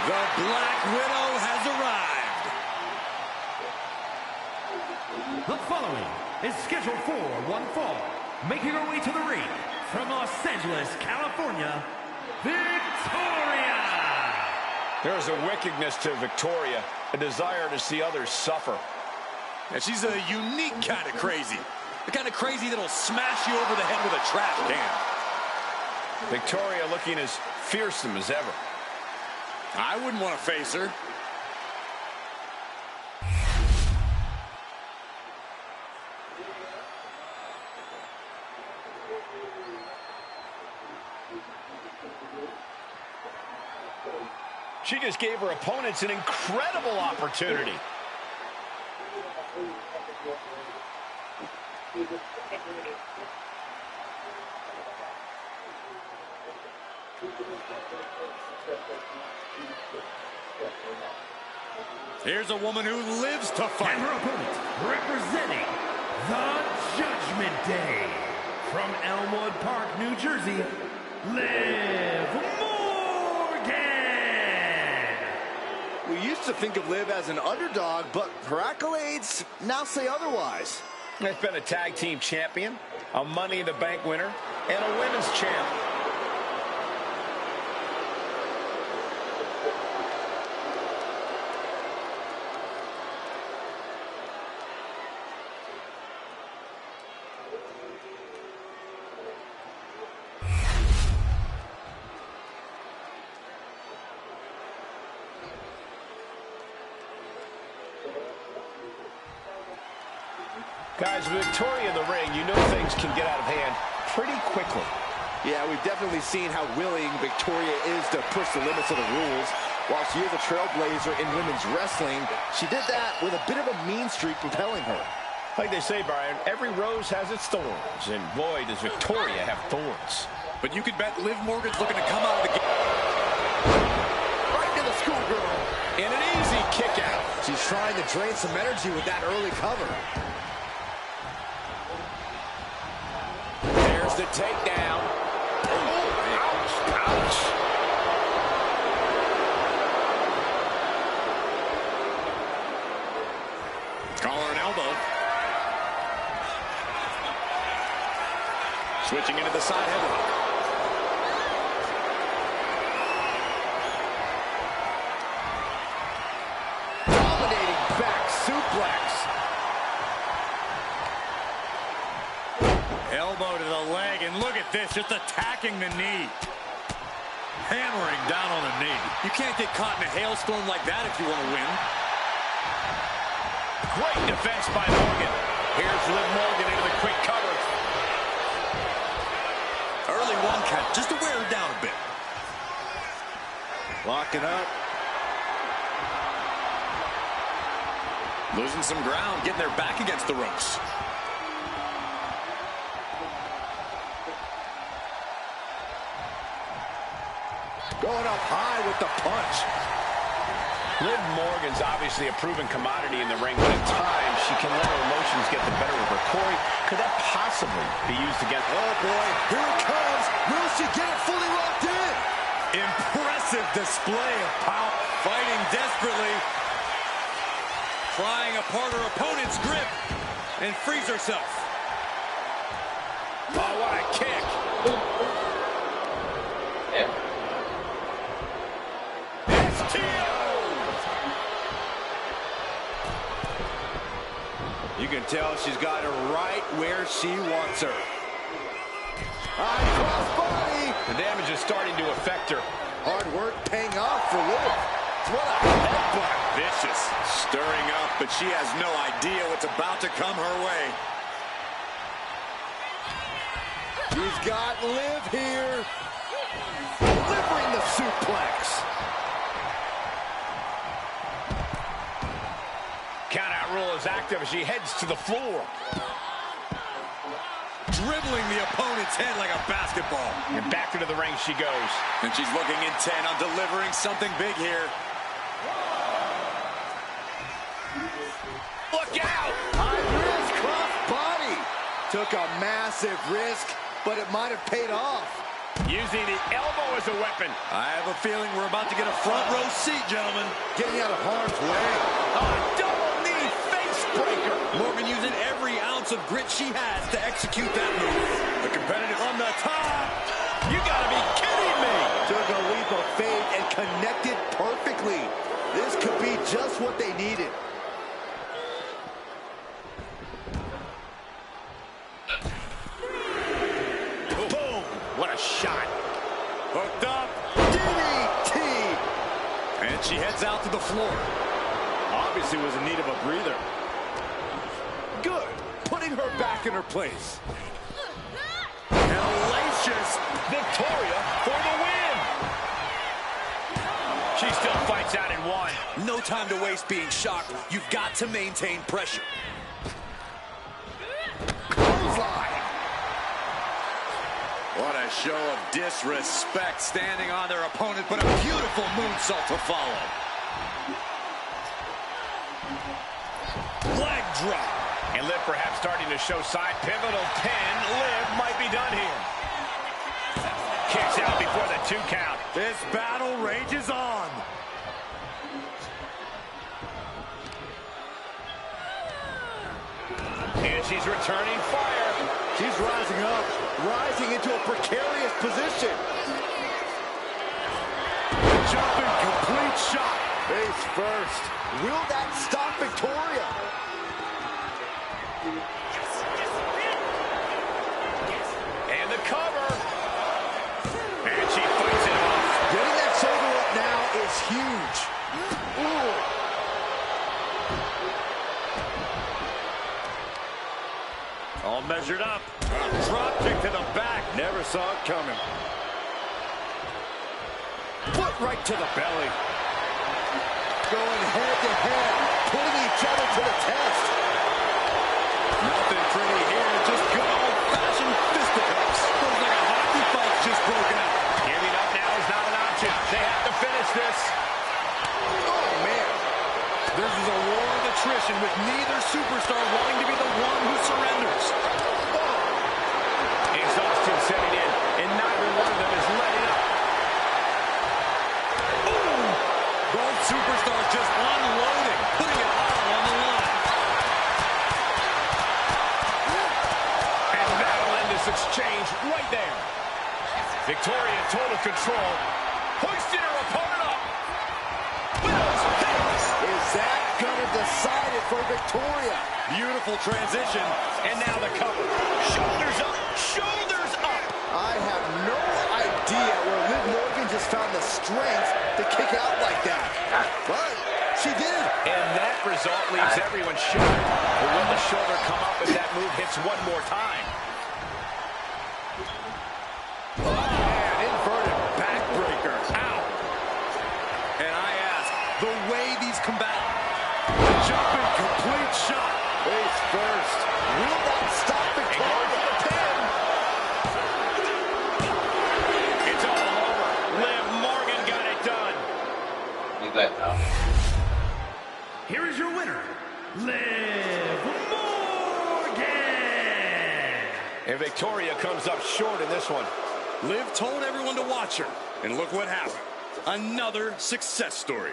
The Black Widow has arrived. The following is scheduled for one fall. Making her way to the ring from Los Angeles, California, Victoria! There is a wickedness to Victoria, a desire to see others suffer. And she's a unique kind of crazy. The kind of crazy that'll smash you over the head with a trash can. Victoria looking as fearsome as ever. I wouldn't want to face her. She just gave her opponents an incredible opportunity. Here's a woman who lives to fight. And her opponent, representing the Judgment Day, from Elmwood Park, New Jersey, Liv Morgan! We used to think of Liv as an underdog, but her accolades now say otherwise. There's been a tag team champion, a Money in the Bank winner, and a women's champ. Guys, with Victoria in the ring, you know things can get out of hand pretty quickly. Yeah, we've definitely seen how willing Victoria is to push the limits of the rules. While she is a trailblazer in women's wrestling, she did that with a bit of a mean streak propelling her. Like they say, Brian, every rose has its thorns, and boy, does Victoria have thorns. But you can bet Liv Morgan's looking to come out of the game. Right to the schoolgirl. And an easy kick out. She's trying to drain some energy with that early cover. There's the takedown. Oh, ouch, ouch. Collar and elbow. Switching into the side headlock. Dominating back suplex. Elbow to the leg, and look at this, just attacking the knee. Hammering down on the knee. You can't get caught in a hailstorm like that if you want to win. Great defense by Morgan. Here's Liv Morgan into the quick cover. Early one count, just to wear her down a bit. Locking up. Losing some ground, getting their back against the ropes. Going up high with the punch. Liv Morgan's obviously a proven commodity in the ring, but at times she can let her emotions get the better of her. Corey, could that possibly be used against... Oh, boy. Here it comes. Will she get it fully locked in? Impressive display of power. Fighting desperately. Prying apart her opponent's grip. And frees herself. Oh, what a kick. You can tell she's got her right where she wants her. High cross body. The damage is starting to affect her. Hard work paying off for Liv. What a headbutt. Vicious. Stirring up, but she has no idea what's about to come her way. She's got Liv here. Delivering the suplex. Countout rule is active as she heads to the floor. Dribbling the opponent's head like a basketball. And back into the ring she goes. And she's looking intent on delivering something big here. Look out! High risk cross body. Took a massive risk, but it might have paid off. Using the elbow as a weapon. I have a feeling we're about to get a front row seat, gentlemen. Getting out of harm's way. Double knee face breaker. Morgan using every ounce of grit she has to execute that move. The competitive on the top. You gotta be kidding me. Took a leap of faith and connected perfectly. This could be just what they needed. Boom! What a shot. Hooked up. DDT. And she heads out to the floor. Obviously was in need of a breather. Good. Putting her back in her place. Hellacious. Victoria for the win. She still fights out in one. No time to waste being shocked. You've got to maintain pressure. Clothesline. What a show of disrespect standing on their opponent, but a beautiful moonsault to follow. Leg drop. And Liv perhaps starting to show sign. Pivotal pin. Liv might be done here. Kicks out before the 2 count. This battle rages on. And she's returning fire. She's rising up, rising into a precarious position. Jumping complete shot. Face first. Will that stop Victoria? And the cover. And she fights it off. Getting that shoulder up now is huge. Ooh. All measured up. Drop kick to the back. Never saw it coming. Foot right to the belly. Going head to head, putting each other to the test. Nothing pretty here. Just good old-fashioned fisticuffs. Looks like a hockey fight's just broken out. Giving up now is not an option. They have to finish this. Oh, man. This is a war of attrition with neither superstar wanting to be the one who surrenders. Exhaustion setting in, and neither one of them is letting up. Boom! Both superstars just unloading, putting it all on the line. And that'll end this exchange right there. Victoria in total control, hoisting her opponent up. Widow's Peak. Is that gonna decide it for Victoria? Beautiful transition, And now the cover. Shoulders up, shoulders up. I have no idea where Liv Morgan just found the strength to kick out like that. But she did. And that result leaves everyone shocked. But will the shoulder come up if that move hits one more time? man, inverted backbreaker. Ow! And I ask, the way these combat, jumping complete shot. Face first. Will that stop Victoria? It's all over. Liv Morgan got it done. Here is your winner, Liv Morgan. And Victoria comes up short in this one. Liv told everyone to watch her, and look what happened. Another success story.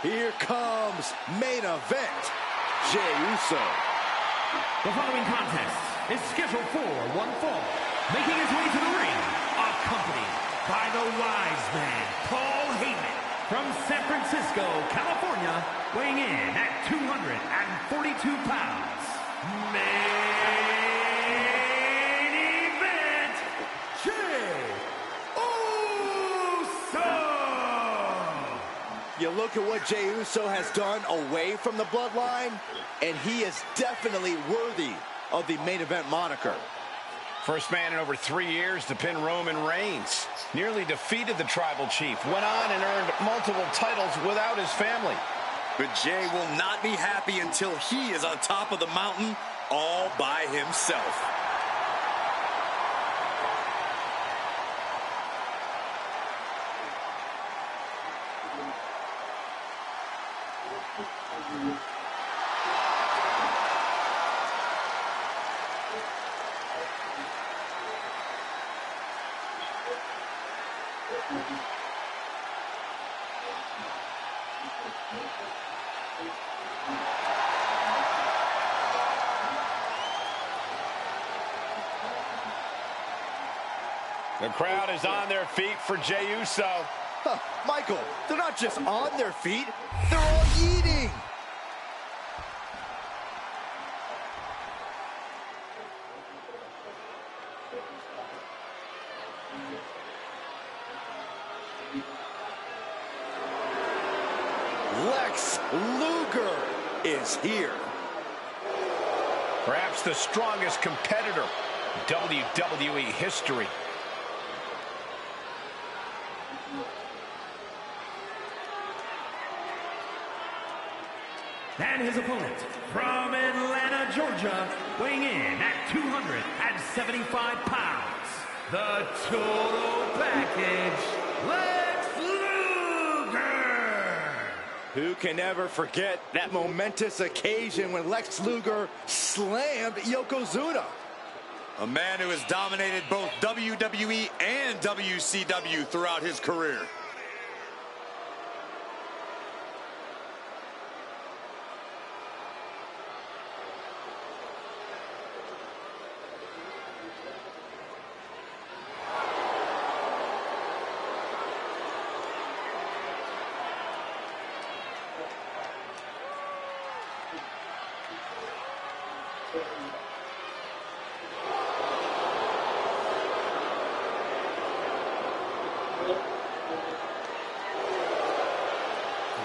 Here comes main event. Jey Uso. The following contest is scheduled for one fall. Making his way to the ring, accompanied by the wise man, Paul Heyman, from San Francisco, California, weighing in at 242 pounds. Main event, Jey Uso! You look at what Jey Uso has done away from the bloodline, and he is definitely worthy of the main event moniker. First man in over 3 years to pin Roman Reigns. Nearly defeated the Tribal Chief. Went on and earned multiple titles without his family. But Jey will not be happy until he is on top of the mountain all by himself. The crowd is on their feet for Jey Uso. Huh, Michael, they're not just on their feet, they're all eating. Lex Luger is here. Perhaps the strongest competitor in WWE history. And his opponent, from Atlanta, Georgia, weighing in at 275 pounds, the total package, Lex Luger! Who can ever forget that momentous occasion when Lex Luger slammed Yokozuna? A man who has dominated both WWE and WCW throughout his career.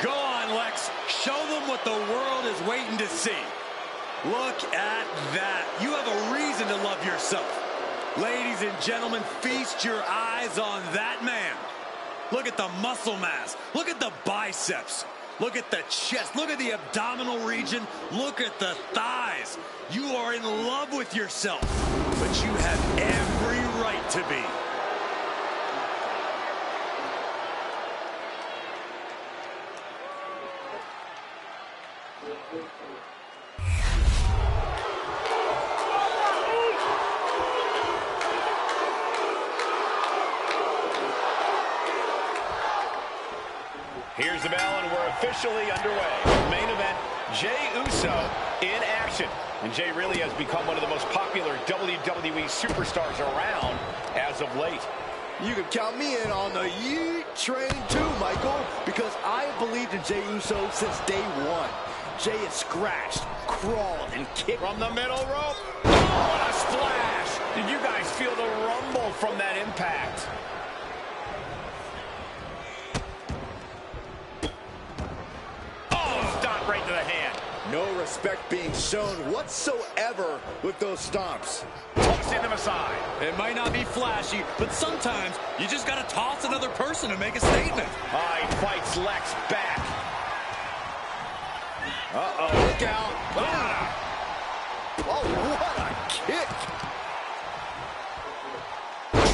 Go on, Lex. Show them what the world is waiting to see. Look at that. You have a reason to love yourself. Ladies and gentlemen, feast your eyes on that man. Look at the muscle mass. Look at the biceps. Look at the chest. Look at the abdominal region. Look at the thighs. You are in love with yourself, but you have every right to be. Here's the bell, and we're officially underway. Main event, Jey Uso in action. And Jey really has become one of the most popular WWE superstars around as of late. You can count me in on the yeet train too, Michael, because I have believed in Jey Uso since day one. Jey has scratched, crawled, and kicked From the middle rope. Oh, what a splash! Did you guys feel the rumble from that impact? Oh, stomp right to the hand. No respect being shown whatsoever with those stomps. Tossing them aside. It might not be flashy, but sometimes you just got to toss another person to make a statement. He fights Lex back. Uh-oh, look out. Oh, what a kick.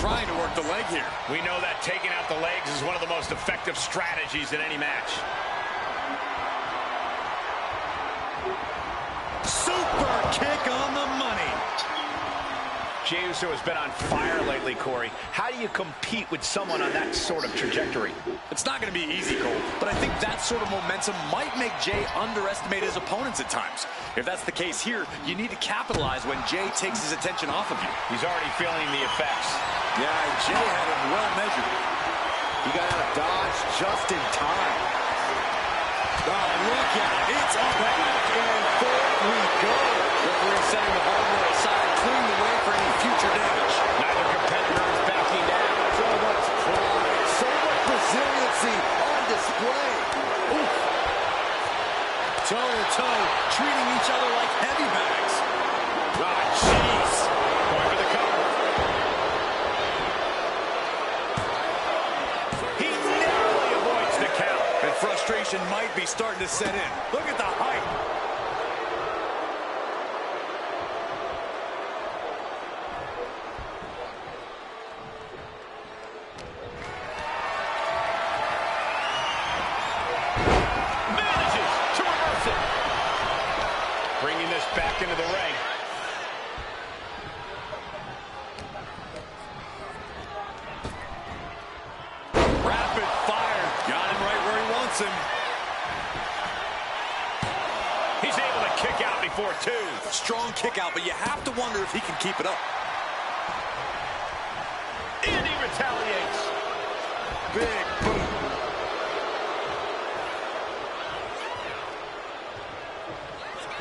Trying to work the leg here. We know that taking out the legs is one of the most effective strategies in any match. Super kick on the money. Jey Uso has been on fire lately, Corey. How do you compete with someone on that sort of trajectory? It's not going to be easy, Cole, but I think that sort of momentum might make Jey underestimate his opponents at times. If that's the case here, you need to capitalize when Jey takes his attention off of you. He's already feeling the effects. Yeah, Jey had him well measured. He got out of dodge just in time. Oh, look at it. It's up back and forth we go. Referee setting the hardware aside, clearing the way for any future damage. Neither competitor is backing down. So much pride, so much resiliency on display. action might be starting to set in. Look at the height. Bringing this back into the ring. Rapid fire. Got him right where he wants him. He's able to kick out before two. Strong kick out, but you have to wonder if he can keep it up. And he retaliates. Big boom.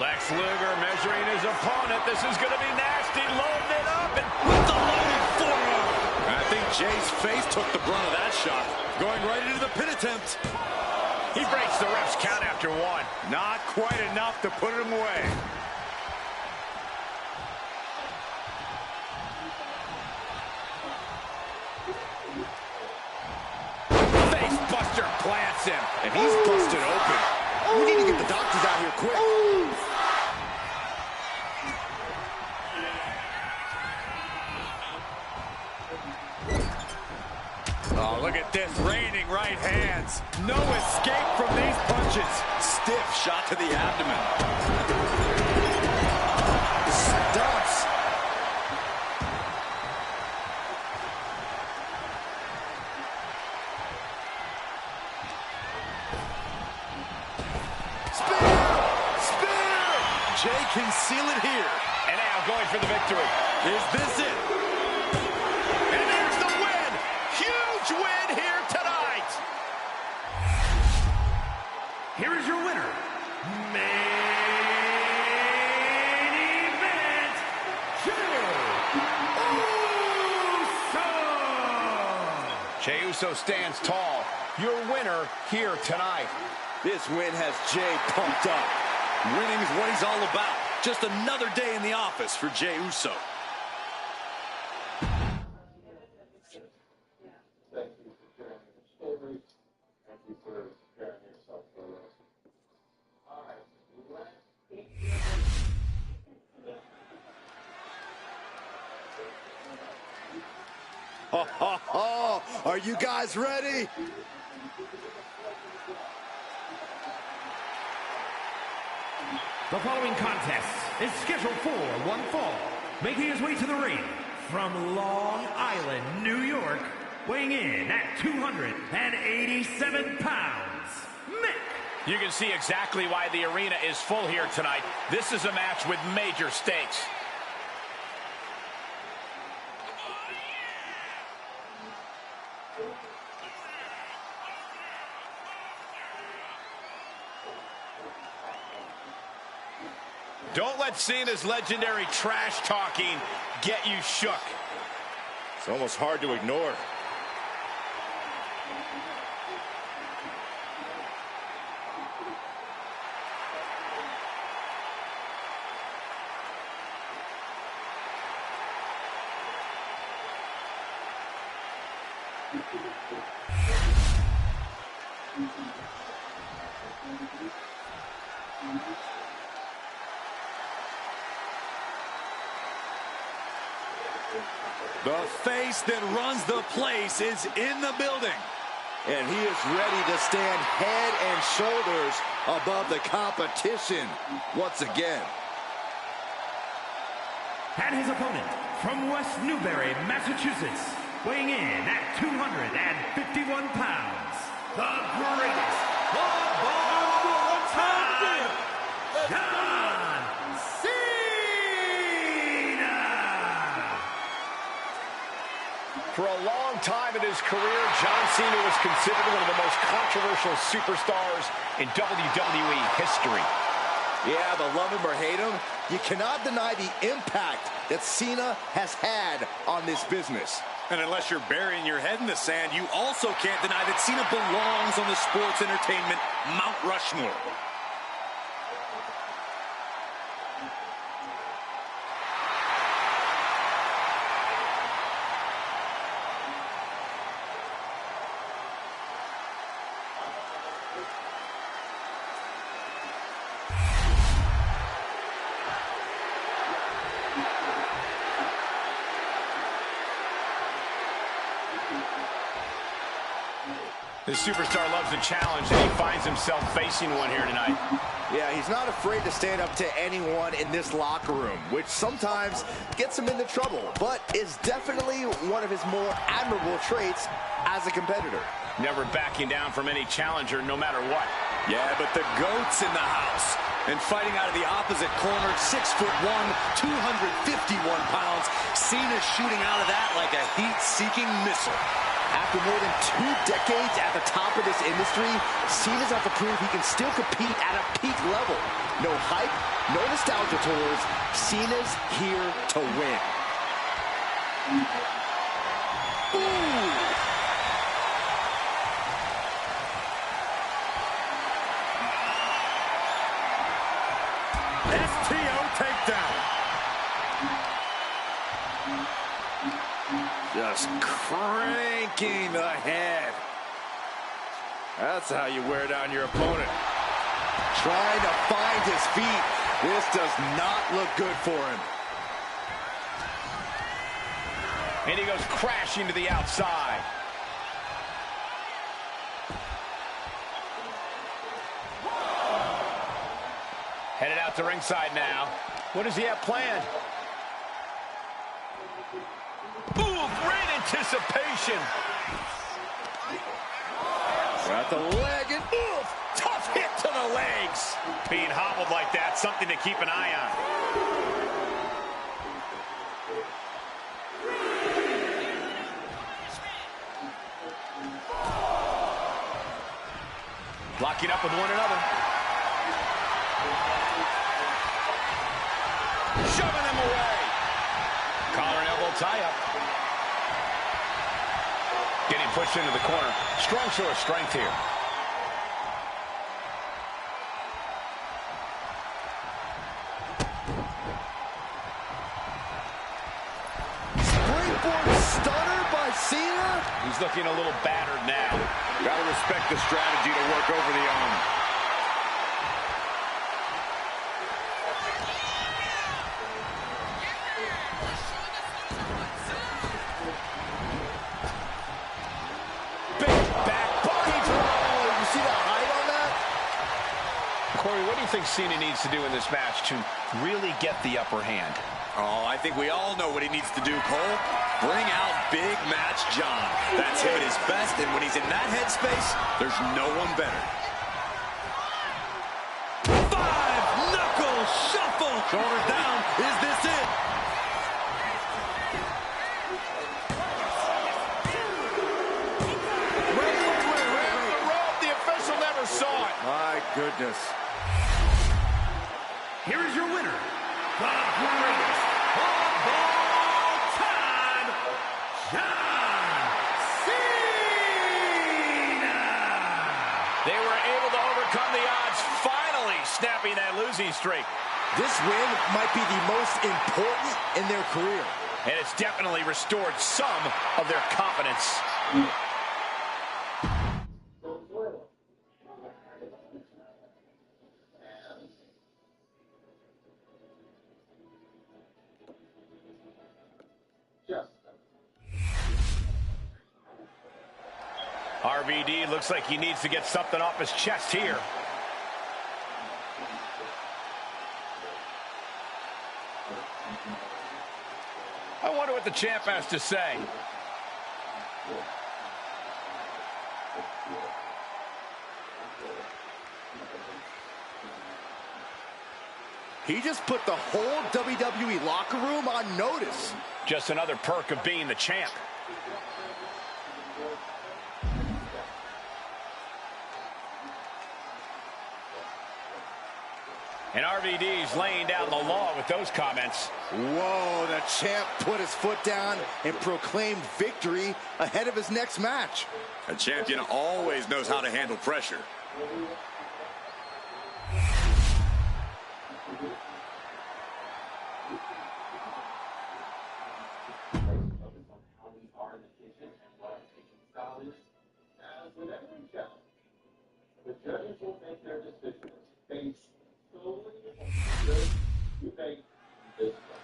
Lex Luger measuring his opponent. This is going to be nasty. Loading it up and With the loaded forearm. I think Jay's face took the brunt of that shot. Going right into the pin attempt. he breaks the ref's count after one. Not quite enough to put him away. Face buster plants him. And he's busted open. We need to get the doctors out here quick. Oh, look at this. Raining right hands. No escape from these punches. Stiff shot to the abdomen. Stumps. Jay can seal it here. And now going for the victory. Is this it? And there's the win. Huge win here tonight. Here is your winner, main event, Jey Uso. Jey Uso stands tall. Your winner here tonight. This win has Jay pumped up. Winning is what he's all about. Just another day in the office for Jey Uso. Are you guys ready? The following contest is scheduled for one fall. Making his way to the ring from Long Island, New York, weighing in at 287 pounds, Mick. You can see exactly why the arena is full here tonight. This is a match with major stakes. Don't let Cena's legendary trash talking get you shook. It's almost hard to ignore. The face that runs the place is in the building. And he is ready to stand head and shoulders above the competition once again. And his opponent from West Newbury, Massachusetts, weighing in at 251 pounds, the greatest of all time, John Cena! For a long time in his career, John Cena was considered one of the most controversial superstars in WWE history. Yeah, but love him or hate him, you cannot deny the impact that Cena has had on this business. And unless you're burying your head in the sand, you also can't deny that Cena belongs on the sports entertainment Mount Rushmore. This superstar loves a challenge, and he finds himself facing one here tonight. Yeah, he's not afraid to stand up to anyone in this locker room, which sometimes gets him into trouble, but is definitely one of his more admirable traits as a competitor. Never backing down from any challenger, no matter what. Yeah, but the GOAT's in the house. And fighting out of the opposite corner, 6'1", 251 pounds. Cena's shooting out of that like a heat-seeking missile. After more than 2 decades at the top of this industry, Cena's out to prove he can still compete at a peak level. No hype, no nostalgia tours. Cena's here to win. Ooh. STO takedown. Just cranking the head. That's how you wear down your opponent. Trying to find his feet. This does not look good for him. And he goes crashing to the outside. Headed out to ringside now. What does he have planned? Ooh, great anticipation. Got the leg and oof, Tough hit to the legs. Being hobbled like that, something to keep an eye on. Locking up with one another. Shoving him away. Collar and elbow tie-up. Getting pushed into the corner. Strong show of strength here. springboard stunner by Cena. He's looking a little battered now. Gotta respect the strategy to work over the arm. Corey, what do you think Cena needs to do in this match to really get the upper hand? Oh, I think we all know what he needs to do, Cole. Bring out Big Match John. That's him at his best, and when he's in that headspace, there's no one better. 5-knuckle shuffle. Shoulders down. Is this it? The official never saw it. My goodness. Here is your winner, the greatest of all time, John Cena! They were able to overcome the odds, finally snapping that losing streak. This win might be the most important in their career. And it's definitely restored some of their confidence. RVD looks like he needs to get something off his chest here. I wonder what the champ has to say. He just put the whole WWE locker room on notice. Just another perk of being the champ. And RVD's laying down the law with those comments. Whoa, the champ put his foot down and proclaimed victory ahead of his next match. A champion always knows how to handle pressure. The judges will make their decisions based solely on the you make this one.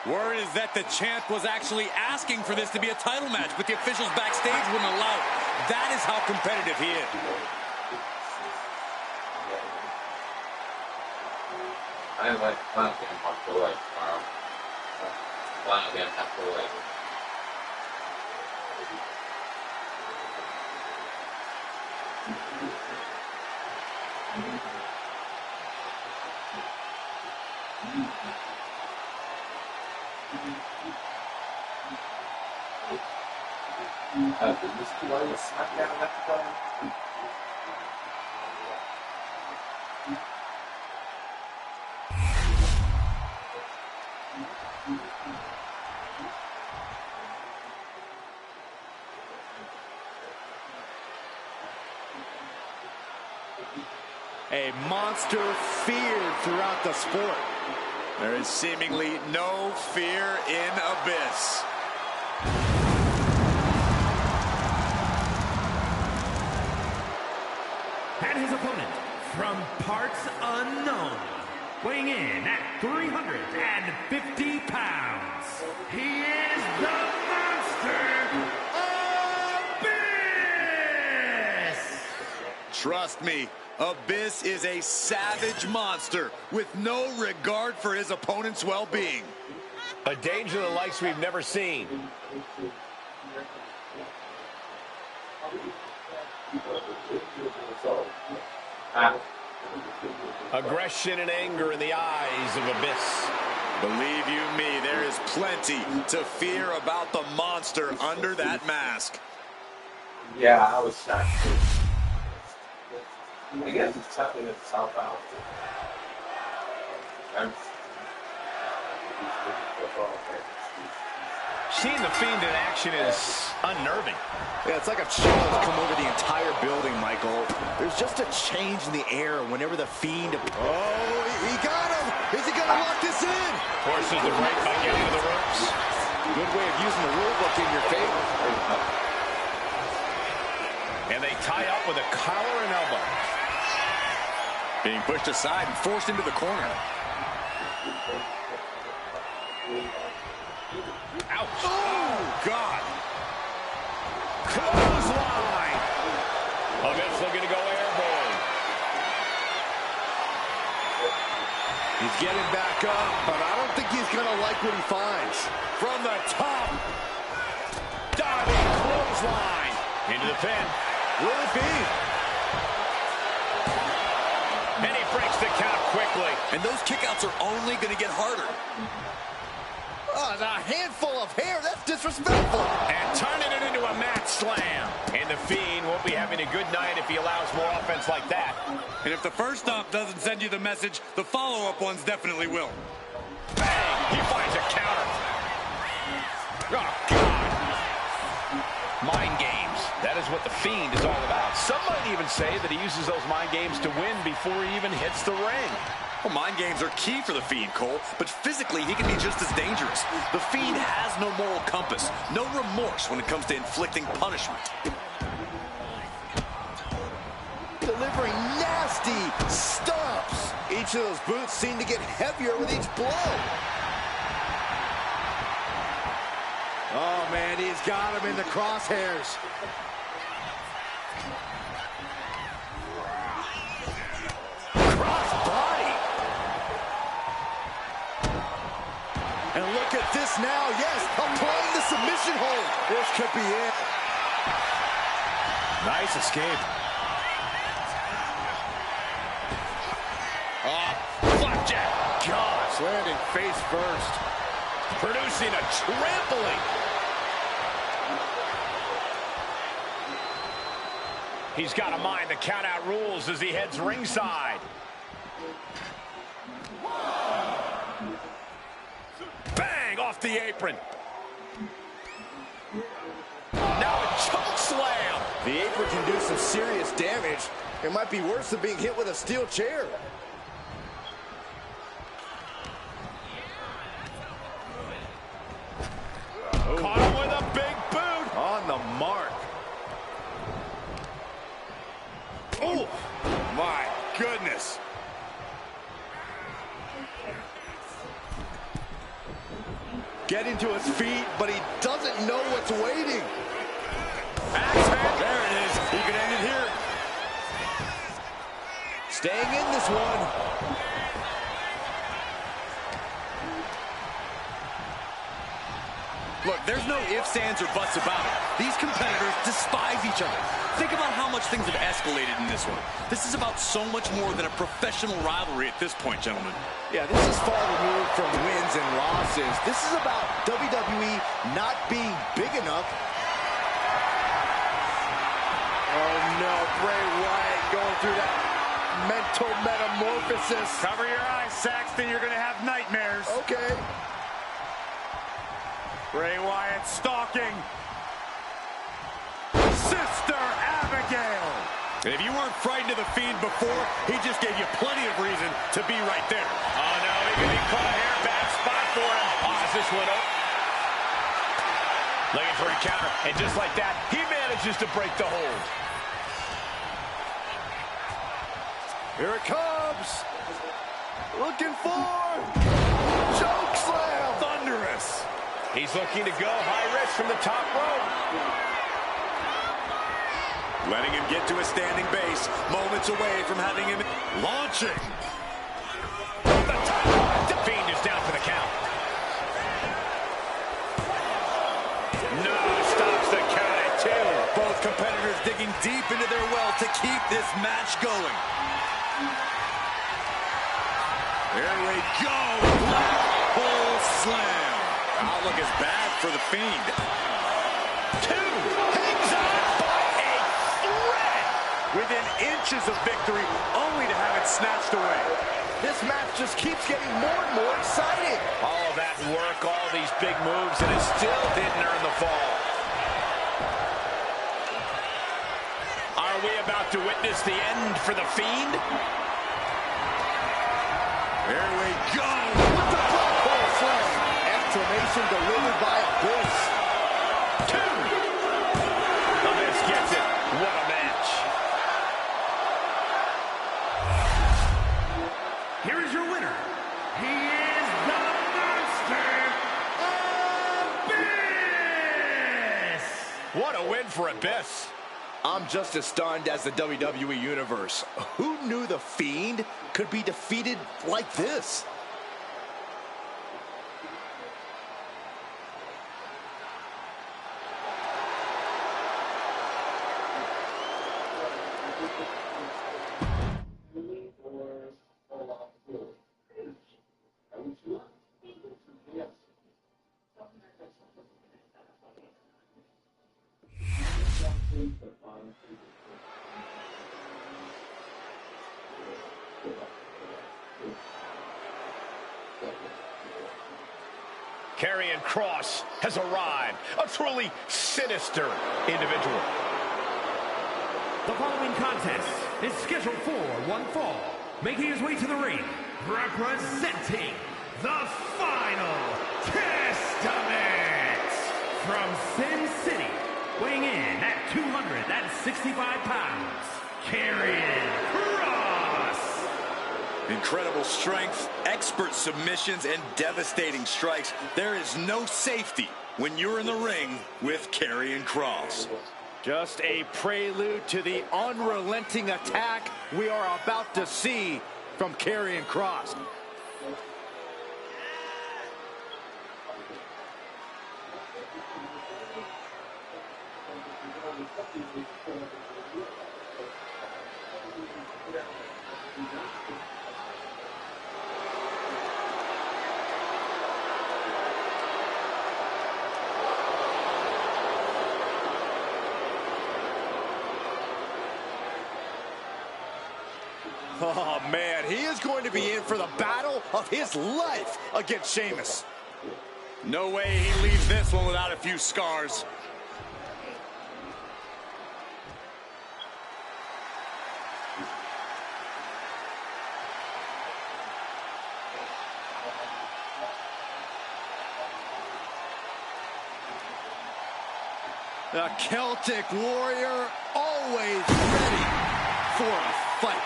Word is that the champ was actually asking for this to be a title match, but the officials backstage wouldn't allow it. That is how competitive he is. I like Final Game after like tomorrow. Final Game after like. Did this two already SmackDown after that? A monster feared throughout the sport. There is seemingly no fear in Abyss. And his opponent, from parts unknown, weighing in at 350 pounds, he is the Monster Abyss! Trust me, Abyss is a savage monster with no regard for his opponent's well-being. A danger the likes we've never seen. Aggression and anger in the eyes of Abyss. Believe you me, there is plenty to fear about the monster under that mask. Yeah, I was shocked too. I guess it's something that's southbound. Seeing the Fiend in action is unnerving. Yeah, it's like a chill has come over the entire building, Michael. There's just a change in the air whenever the Fiend... Oh, he got him! Is he gonna lock this in? Forces the break by getting to the ropes. Good way of using the rule book in your favor. And they tie up with a collar and elbow. Being pushed aside and forced into the corner. Ouch. Oh, God. Clothesline. Abyss looking to go airborne. He's getting back up, but I don't think he's gonna like what he finds. From the top. Diving clothesline. Into the pin. Will it be? And he breaks the count quickly. And those kickouts are only going to get harder. Oh, it's a handful of hair. That's disrespectful. And turning it into a mat slam. And the Fiend won't be having a good night if he allows more offense like that. And if the first stomp doesn't send you the message, the follow-up ones definitely will. Bang! He finds a counter. Oh, God. Mind games. That is what the Fiend is all about. Some might even say that he uses those mind games to win before he even hits the ring. Well, mind games are key for the Fiend, Cole, but physically he can be just as dangerous. The Fiend has no moral compass, no remorse when it comes to inflicting punishment. Delivering nasty stomps. Each of those boots seem to get heavier with each blow. Oh, man, he's got him in the crosshairs. Crossbody. And look at this now. Yes, applying the submission hold. This could be it. Nice escape. Flapjack. Gosh, landing face first. Producing a trampling. He's got to mind the count-out rules as he heads ringside. Bang! Off the apron. Now a choke slam. The apron can do some serious damage. It might be worse than being hit with a steel chair. Caught him with a big boot. On the mark. Oh, my goodness. Getting to his feet, but he doesn't know what's waiting. There it is. He could end it here. Staying in this one. Look, there's no ifs, ands, or buts about it. These competitors despise each other. Think about how much things have escalated in this one. This is about so much more than a professional rivalry at this point, gentlemen. Yeah, this is far removed from wins and losses. This is about WWE not being big enough. Oh no, Bray Wyatt going through that mental metamorphosis. Cover your eyes, Saxton. You're going to have nightmares. Okay. Bray Wyatt stalking Sister Abigail. And if you weren't frightened of the Fiend before, he just gave you plenty of reason to be right there. Oh, no, he could be caught here. Bad spot for him. Oh, is this one up? Looking for a counter. And just like that, he manages to break the hold. Here it comes. Looking for choke slam. Thunderous. He's looking to go high risk from the top rope. Letting him get to a standing base, moments away from having him launching. The top. The Fiend is down for the count. No, stops the count at 2. Both competitors digging deep into their well to keep this match going. Here we go. Black hole slam. Outlook is bad for the Fiend. 2. Hangs on by a thread. Within inches of victory, only to have it snatched away. This match just keeps getting more and more exciting. All of that work, all these big moves, and it still didn't earn the fall. Are we about to witness the end for the Fiend? Here we go. With the black hole slam. Exclamation delivered by Abyss. 2. Abyss gets it. What a match. Here is your winner. He is the Monster Abyss. What a win for Abyss. I'm just as stunned as the WWE Universe. Who knew the Fiend could be defeated like this? Karrion Kross has arrived. A truly sinister individual. The following contest is scheduled for one fall. Making his way to the ring, representing the Final Testament from Sin City, weighing in at 265 pounds, Karrion Kross. Incredible strength, expert submissions, and devastating strikes. There is no safety when you're in the ring with Karrion Kross. Just a prelude to the unrelenting attack we are about to see from Karrion Kross. Oh, man, he is going to be in for the battle of his life against Sheamus. No way he leaves this one without a few scars. The Celtic Warrior always ready for a fight.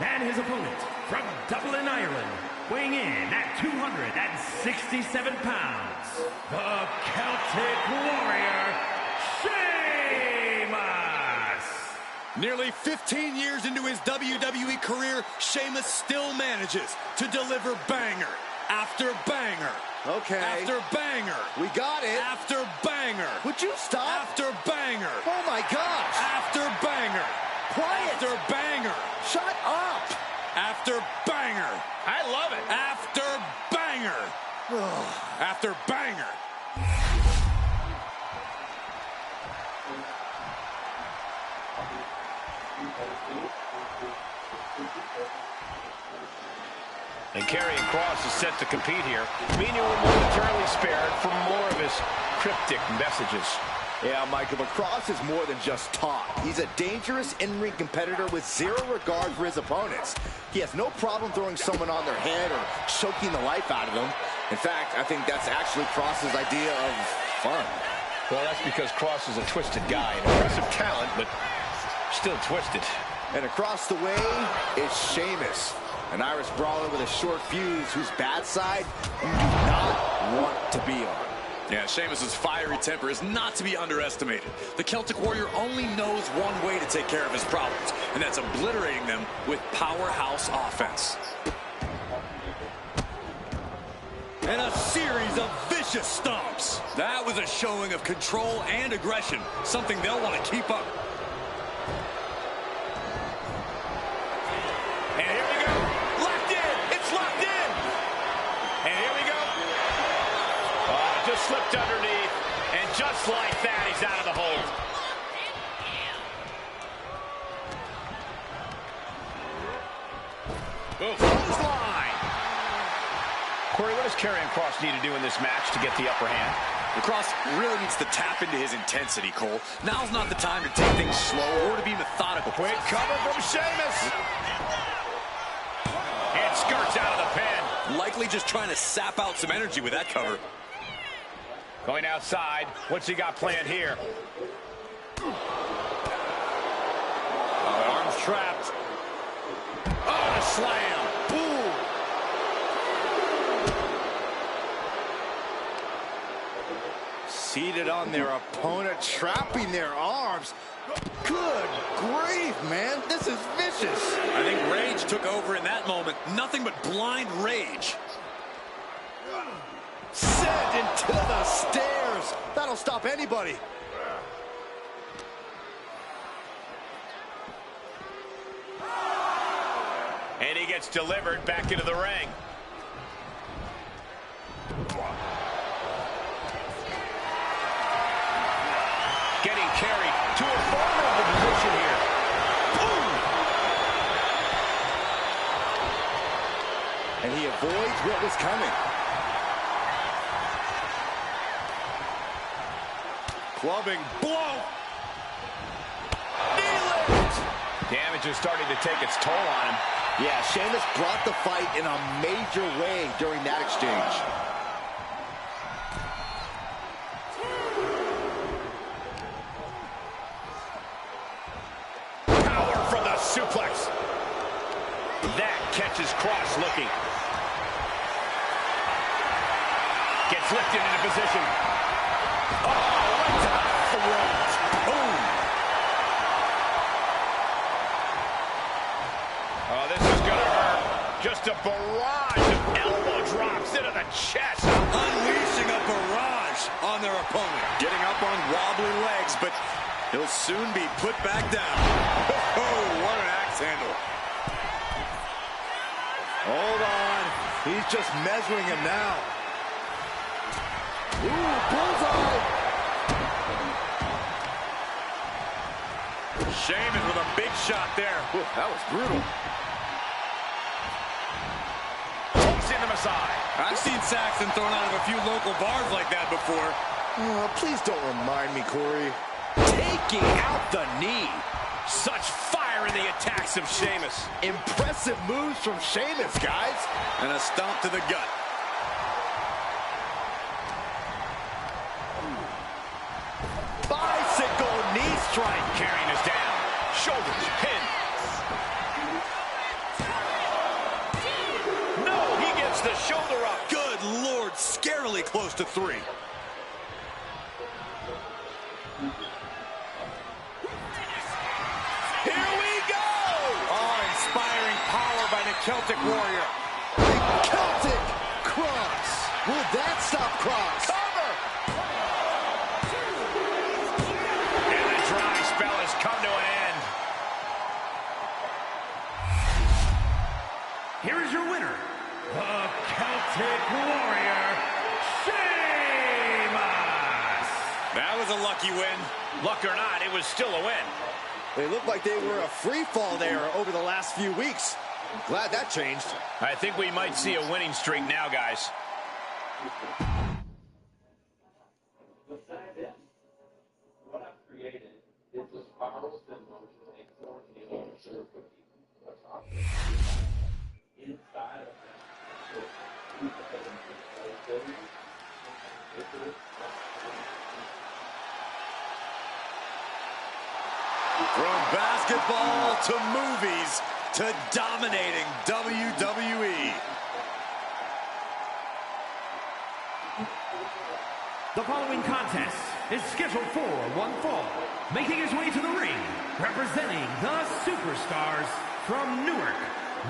And his opponent from Dublin, Ireland, weighing in at 267 pounds, the Celtic Warrior, Sheamus. Nearly 15 years into his WWE career, Sheamus still manages to deliver banger after banger. Okay. After banger. We got it. After banger. Would you stop? After banger. Oh, my gosh. After banger. Quiet. After banger. Shut up. After banger. I love it. After banger. After banger. And Karrion Kross is set to compete here, meaning we're momentarily spared from more of his cryptic messages. Yeah, Michael, but Kross is more than just talk. He's a dangerous in-ring competitor with zero regard for his opponents. He has no problem throwing someone on their head or choking the life out of them. In fact, I think that's actually Kross's idea of fun. Well, that's because Kross is a twisted guy, an impressive talent, but still twisted. And across the way is Sheamus, an Irish brawler with a short fuse whose bad side you do not want to be on. Yeah, Sheamus's fiery temper is not to be underestimated. The Celtic Warrior only knows one way to take care of his problems, and that's obliterating them with powerhouse offense. And a series of vicious stomps. That was a showing of control and aggression, something they'll want to keep up. And here we go. Locked in. It's locked in. And here we go. Just slipped underneath. And just like that, he's out of the hold. Clothesline. Corey, what does Karrion Kross need to do in this match to get the upper hand? Kross really needs to tap into his intensity, Cole. Now's not the time to take things slow or to be methodical. Quick cover from Sheamus. And skirts out of the pin. Likely just trying to sap out some energy with that cover. Going outside. What's he got planned here? Arms trapped. Oh, a slam. Boom. Seated on their opponent, trapping their arms. Good grief, man. This is vicious. I think rage took over in that moment. Nothing but blind rage. Sent into the stairs. That'll stop anybody. And he gets delivered back into the ring. Getting carried to a former what was coming. Clubbing blow. Damage is starting to take its toll on him. Yeah, Sheamus brought the fight in a major way during that exchange. Power from the suplex. That catches Cross looking. Gets lifted into position. Oh, right to the throat. Boom. Oh, this is going to hurt. Just a barrage of elbow drops into the chest. Unleashing a barrage on their opponent. Getting up on wobbly legs, but he'll soon be put back down. Oh, what an axe handle. Hold on. He's just measuring him now. Ooh, bullseye. Sheamus with a big shot there. Ooh, that was brutal. Tossing them aside. I've seen Saxton thrown out of a few local bars like that before. Oh, please don't remind me, Corey. Taking out the knee. Such fire in the attacks of Sheamus. Impressive moves from Sheamus, guys. And a stomp to the gut. Bicycle knee strike. Carrying us down. Shoulders pinned. No, he gets the shoulder up. Good Lord, scarily close to 3. Here we go! Oh, inspiring power by the Celtic Warrior. Celtic cross. Will that stop Cross? Cover! And the dry spell has come to an end. Here is your winner, the Celtic Warrior, Sheamus! That was a lucky win. Luck or not, it was still a win. They looked like they were a free fall there over the last few weeks. Glad that changed. I think we might see a winning streak now, guys. Besides this, what I've created is this spiral symbol to make more healing serve with you. Inside of that. From basketball to movies to dominating WWE. The following contest is scheduled for one fall. Making his way to the ring, representing the Superstars from Newark,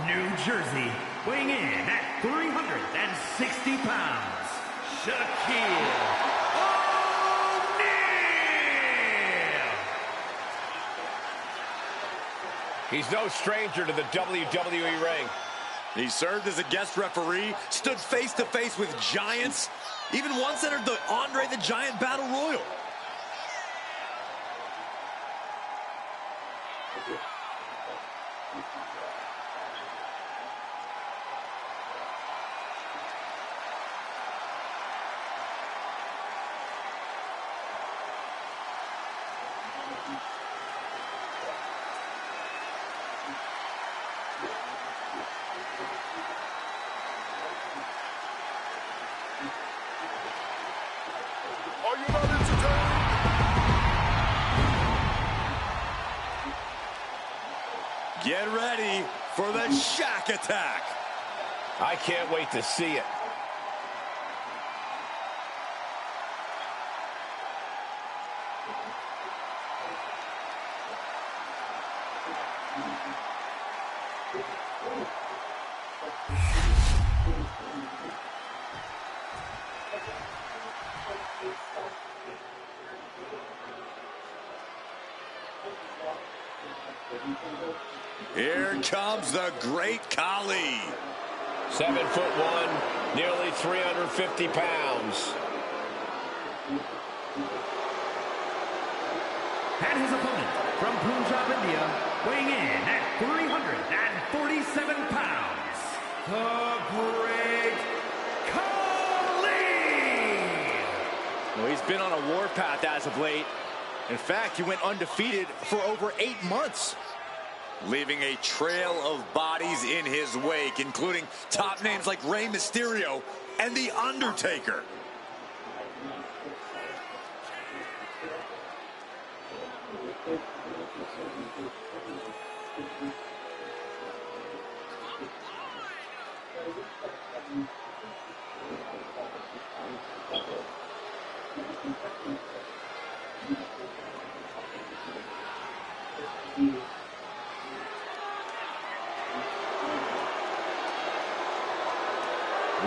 New Jersey, weighing in at 360 pounds, Shaquille O'Neal! He's no stranger to the WWE ring. He served as a guest referee, stood face to face with giants, even once entered the Andre the Giant Battle Royal. Are you not entertained? Get ready for the Shaq attack. I can't wait to see it. Here comes the great Khali. 7'1", nearly 350 pounds. And his opponent from Punjab, India, weighing in at 347 pounds, the Great Khali! Well, he's been on a warpath as of late. In fact, he went undefeated for over 8 months. Leaving a trail of bodies in his wake, including top names like Rey Mysterio and The Undertaker.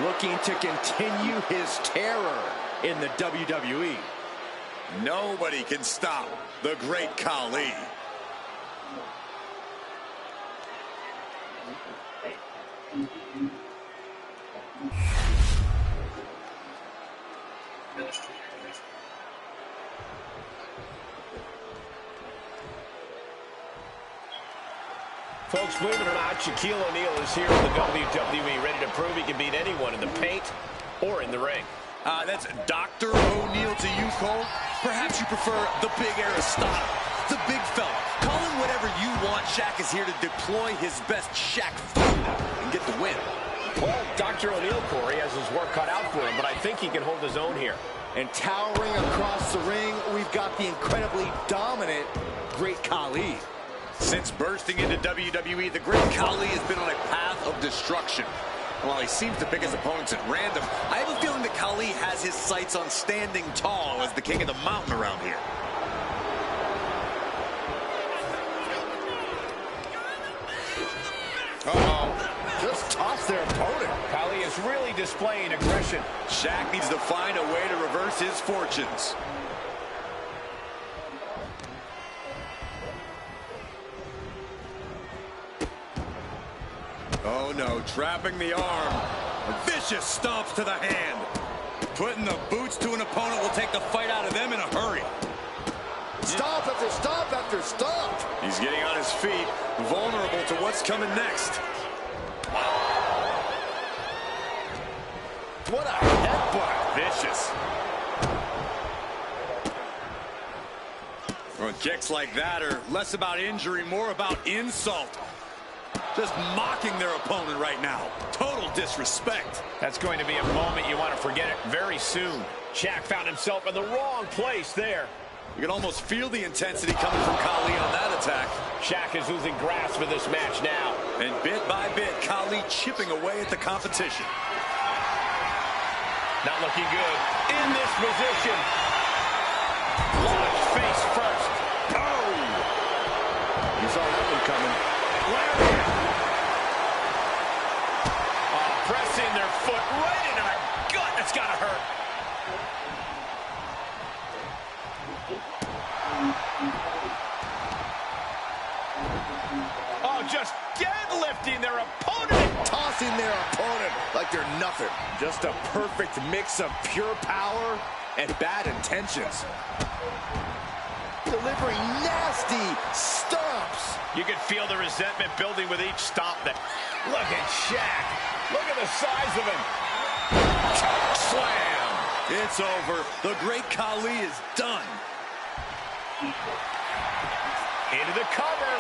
Looking to continue his terror in the WWE. Nobody can stop the Great Khali. Folks, believe it or not, Shaquille O'Neal is here in the WWE, ready to prove he can beat anyone in the paint or in the ring. That's Dr. O'Neal to you, Cole. Perhaps you prefer the big Aristotle, the big fella. Call him whatever you want. Shaq is here to deploy his best Shaq food and get the win. Well, Dr. O'Neal, Corey, has his work cut out for him, but I think he can hold his own here. And towering across the ring, we've got the incredibly dominant Great Khali. Since bursting into WWE, the Great Khali has been on a path of destruction. While he seems to pick his opponents at random, I have a feeling that Khali has his sights on standing tall as the king of the mountain around here. Just toss their opponent. Khali is really displaying aggression. Shaq needs to find a way to reverse his fortunes. Oh no, trapping the arm. Vicious stomps to the hand. Putting the boots to an opponent will take the fight out of them in a hurry. Stomp after stomp after stomp. He's getting on his feet, vulnerable to what's coming next. What a headbutt. Vicious. Well, kicks like that are less about injury, more about insult. Just mocking their opponent right now. Total disrespect. That's going to be a moment you want to forget it very soon. Shaq found himself in the wrong place there. You can almost feel the intensity coming from Khali on that attack. Shaq is losing grasp of this match now. And bit by bit, Khali chipping away at the competition. Not looking good in this position. Launch face first. Oh! You saw that one coming. Pressing their foot right into the gut. That's got to hurt. Oh, just deadlifting their opponent. Tossing their opponent like they're nothing. Just a perfect mix of pure power and bad intentions. Delivering nasty stomps. You can feel the resentment building with each stomp. Look at Shaq. Look at the size of him. Slam. It's over. The Great Khali is done. Into the cover.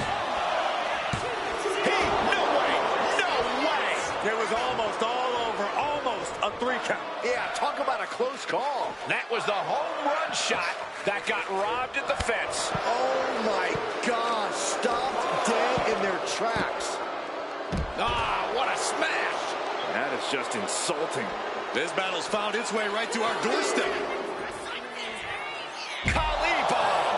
No way. No way. It was almost all over. Almost a 3 count. Yeah, talk about a close call. That was the home run shot that got robbed at the fence. Oh my gosh, stopped dead in their tracks. Ah, what a smash. That is just insulting. This battle's found its way right to our doorstep. Khali bomb.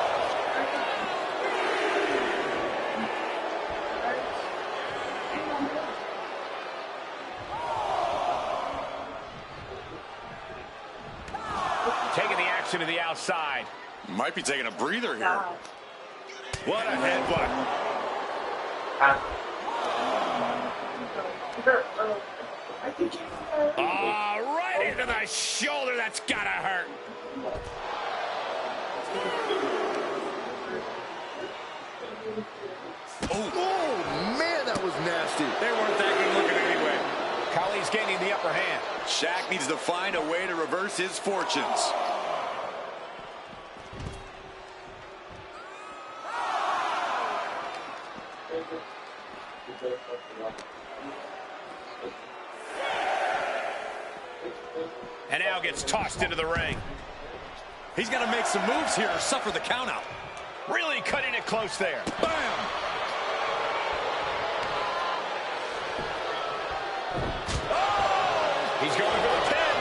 Taking the action to the outside. Might be taking a breather here. What a headbutt. Oh, right into the shoulder. That's gotta hurt. Oh man, that was nasty. They weren't that good looking anyway. Khali's gaining the upper hand. Shaq needs to find a way to reverse his fortunes. And now gets tossed into the ring. He's got to make some moves here or suffer the countout. Really cutting it close there. Bam! Oh! He's going for the pin.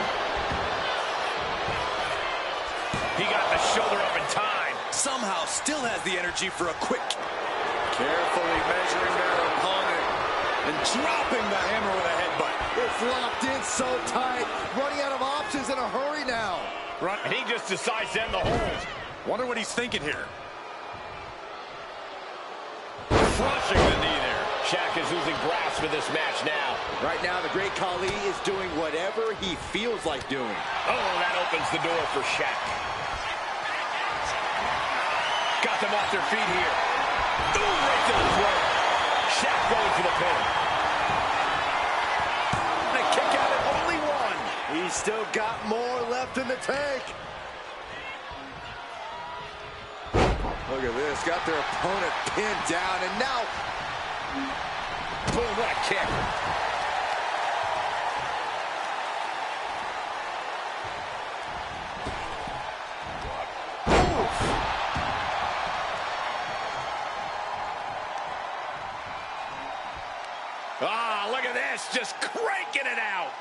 He got the shoulder up in time. Somehow still has the energy for a quick. Carefully measuring their opponent and dropping the hammer with a headbutt. It's locked in so tight. Running out of options in a hurry now. And he just decides to end the hold. Wonder what he's thinking here. Crushing the knee there. Shaq is losing grasp of this match now. Right now, the great Khali is doing whatever he feels like doing. Oh, that opens the door for Shaq. Got them off their feet here. Ooh, right to the throat. Shaq going for the pin. And a kick out at only one. He's still got more left in the tank. Look at this. Got their opponent pinned down, and now... Boom, what a kick. Ah, look at this, just cranking it out.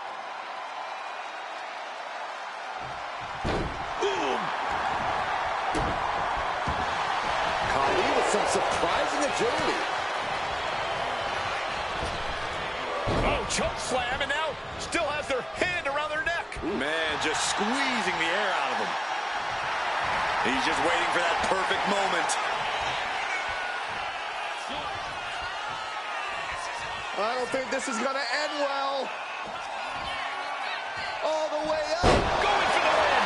Boom. Khali with some surprising agility. Oh, choke slam, and now still has their hand around their neck. Man, just squeezing the air out of him. He's just waiting for that perfect moment. I don't think this is going to end well. All the way up. Going for the win.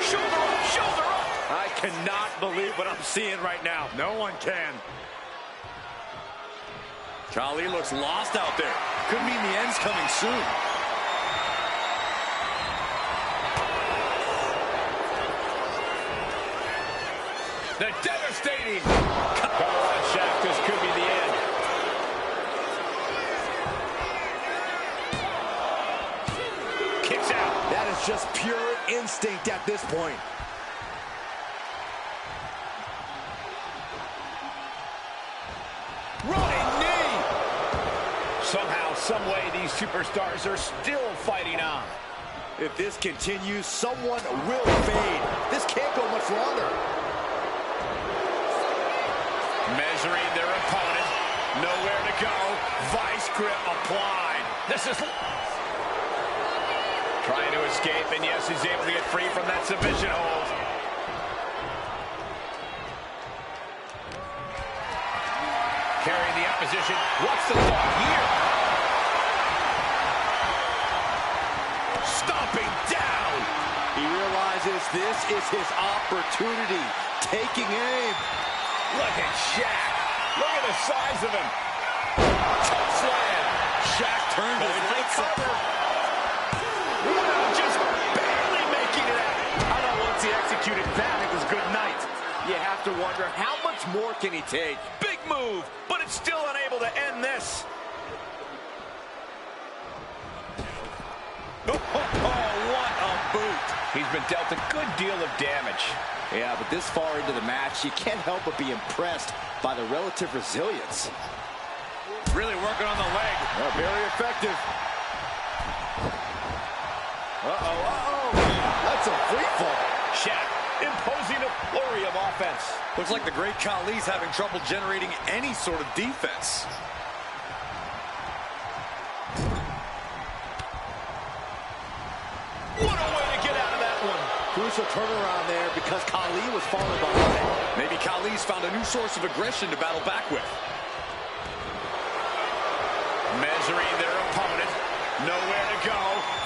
Shoulder up, shoulder up. I cannot believe what I'm seeing right now. No one can. Khali looks lost out there. Could mean the end's coming soon. The devastating cover on Shaq. This could be the end. Kicks out. That is just pure instinct at this point. Running knee. Somehow, some way, these superstars are still fighting on. If this continues, someone will fade. This can't go much longer. Measuring their opponent. Nowhere to go. Vice grip applied. This is... Trying to escape, and yes, he's able to get free from that submission hold. Carrying the opposition. What's the thought here? Stomping down. He realizes this is his opportunity. Taking aim. Look at Shaq. Look at the size of him. Choke slam. Shaq turned his lights up. Wow, just barely making it out. I know once he executed that, it was good night. You have to wonder, how much more can he take? Big move, but it's still unable to end this. Oh, what a boot. He's been dealt a good deal of damage. Yeah, but this far into the match, you can't help but be impressed by the relative resilience. Really working on the leg. Very effective. That's a free fall. Shaq imposing a flurry of offense. Looks like the great Khali's having trouble generating any sort of defense. What a way to get out of that one. Crucial turnaround there because Khali was falling behind. Maybe Khali's found a new source of aggression to battle back with. Measuring their opponent. Nowhere to go.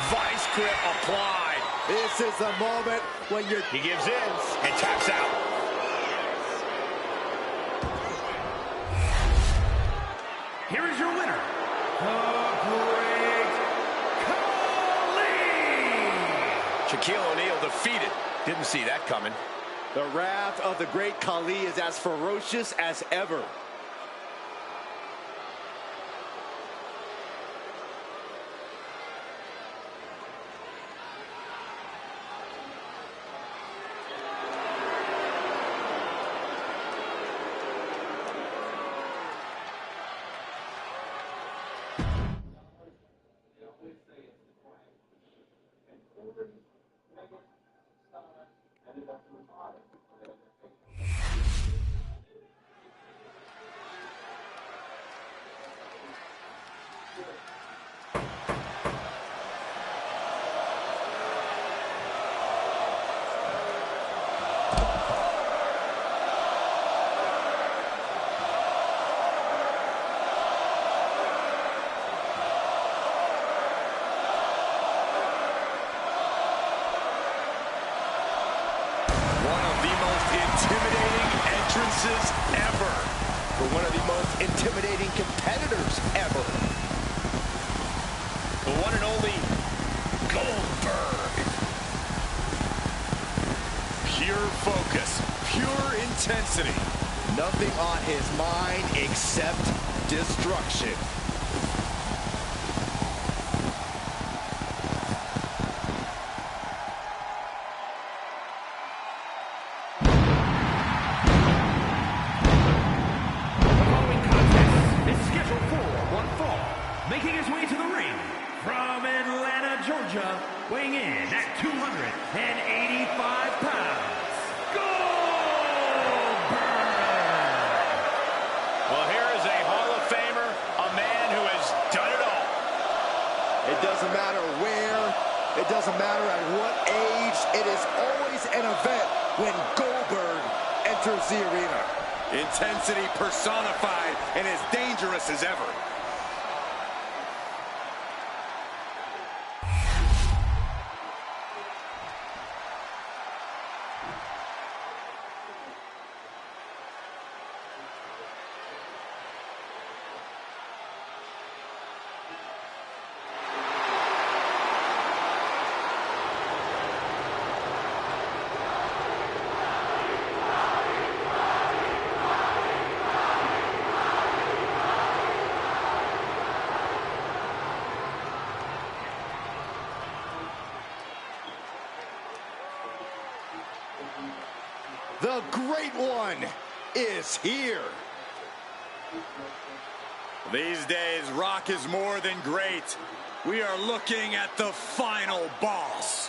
Vice grip applied. This is the moment when you're... He gives in and taps out. here is your winner, the Great Khali! Shaquille O'Neal defeated. Didn't see that coming. The wrath of the Great Khali is as ferocious as ever. Ever. For one of the most intimidating competitors ever. The one and only Goldberg. Pure focus, pure intensity. Nothing on his mind except destruction. Making his way to the ring from Atlanta, Georgia, weighing in at 285 pounds, Goldberg! Well, here is a Hall of Famer, a man who has done it all. It doesn't matter where, it doesn't matter at what age, it is always an event when Goldberg enters the arena. Intensity personified and as dangerous as ever. The Great One is here. These days, Rock is more than great. We are looking at the final boss.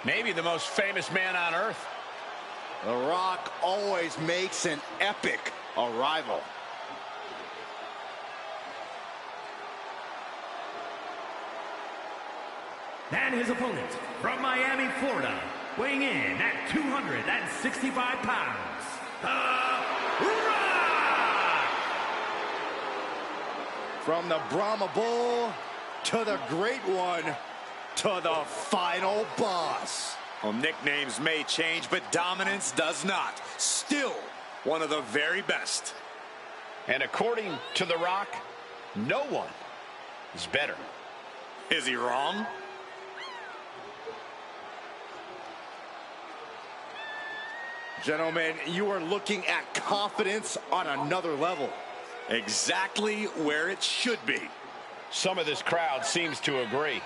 Maybe the most famous man on earth. The Rock always makes an epic arrival. And his opponent from Miami, Florida, weighing in at 265 pounds, The Rock! From the Brahma Bull to the Great One to the final boss. Well, nicknames may change, but dominance does not. Still one of the very best. And according to The Rock, no one is better. Is he wrong? Gentlemen, you are looking at confidence on another level. Exactly where it should be. Some of this crowd seems to agree.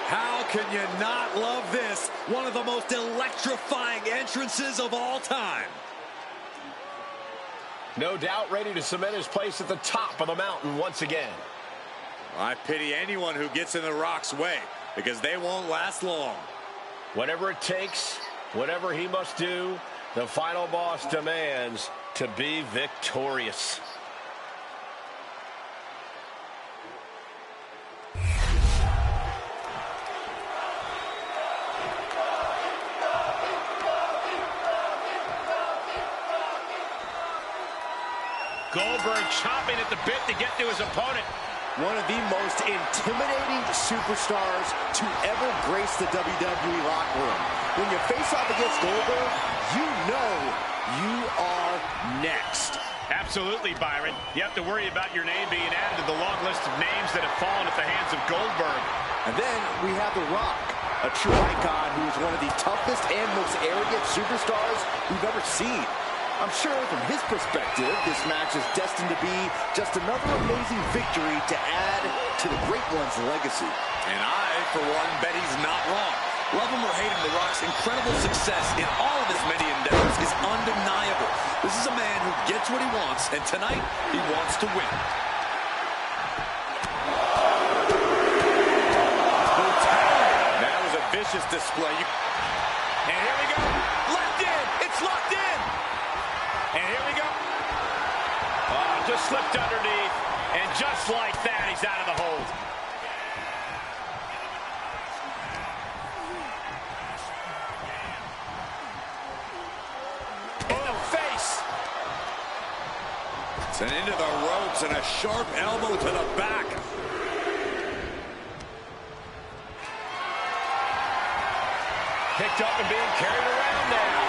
How can you not love this? One of the most electrifying entrances of all time. No doubt ready to cement his place at the top of the mountain once again. I pity anyone who gets in The Rock's way, because they won't last long. Whatever it takes, whatever he must do, the final boss demands to be victorious. Goldberg chomping at the bit to get to his opponent. One of the most intimidating superstars to ever grace the WWE locker room. When you face off against Goldberg, you know you are next. Absolutely, Byron. You have to worry about your name being added to the long list of names that have fallen at the hands of Goldberg. And then we have The Rock, a true icon who is one of the toughest and most arrogant superstars we've ever seen. I'm sure from his perspective, this match is destined to be just another amazing victory to add to the Great One's legacy. And I, for one, bet he's not wrong. Love him or hate him, The Rock's incredible success in all of his many endeavors is undeniable. This is a man who gets what he wants, and tonight, he wants to win. That was a vicious display. And here we go. Locked in. It's locked in. And here we go. Just slipped underneath. And just like that, he's out of the hold. In the face. Sent into the ropes and a sharp elbow to the back. Picked up and being carried around now.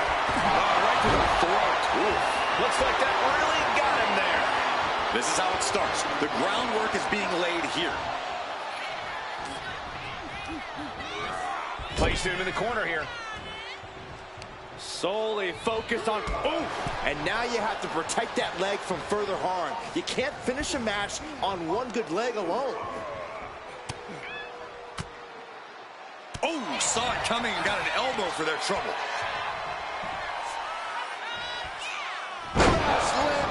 Right to the throat. Ooh. Looks like that really got him there. This is how it starts. The groundwork is being laid here. Placed him in the corner here. Solely focused on, and now you have to protect that leg from further harm. You can't finish a match on one good leg alone. Oh, saw it coming and got an elbow for their trouble.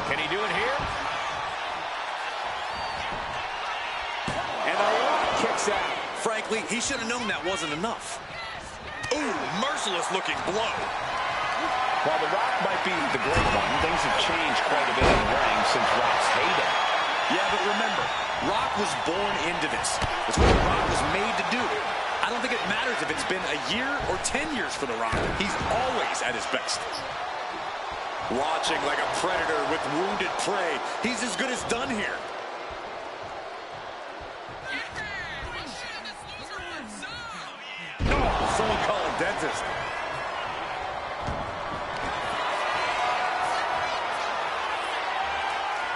Can he do it here? And the Rock kicks out. Frankly, he should have known that wasn't enough. Ooh, merciless looking blow. While The Rock might be the great one, things have changed quite a bit in the ring since Rock's heyday. Yeah, but remember, Rock was born into this. It's what Rock was made to do. I don't think it matters if it's been a year or 10 years for The Rock. He's always at his best. Watching like a predator with wounded prey. He's as good as done here. Oh, someone call a dentist.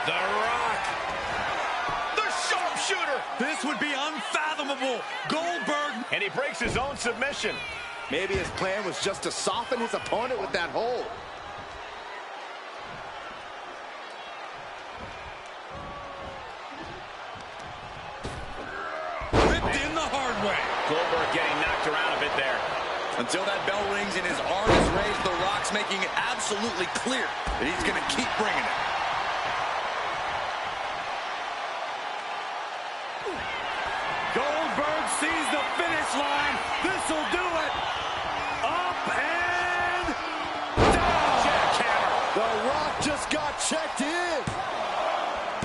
The Rock. The sharpshooter. This would be unfathomable. Goldberg. And he breaks his own submission. Maybe his plan was just to soften his opponent with that hold. Ripped in the hard way. Goldberg getting knocked around a bit there. Until that bell rings and his arm is raised, The Rock's making it absolutely clear that he's going to keep bringing it. Goldberg sees the finish line. This'll do it. Up and down. Jackhammer. The Rock just got checked in.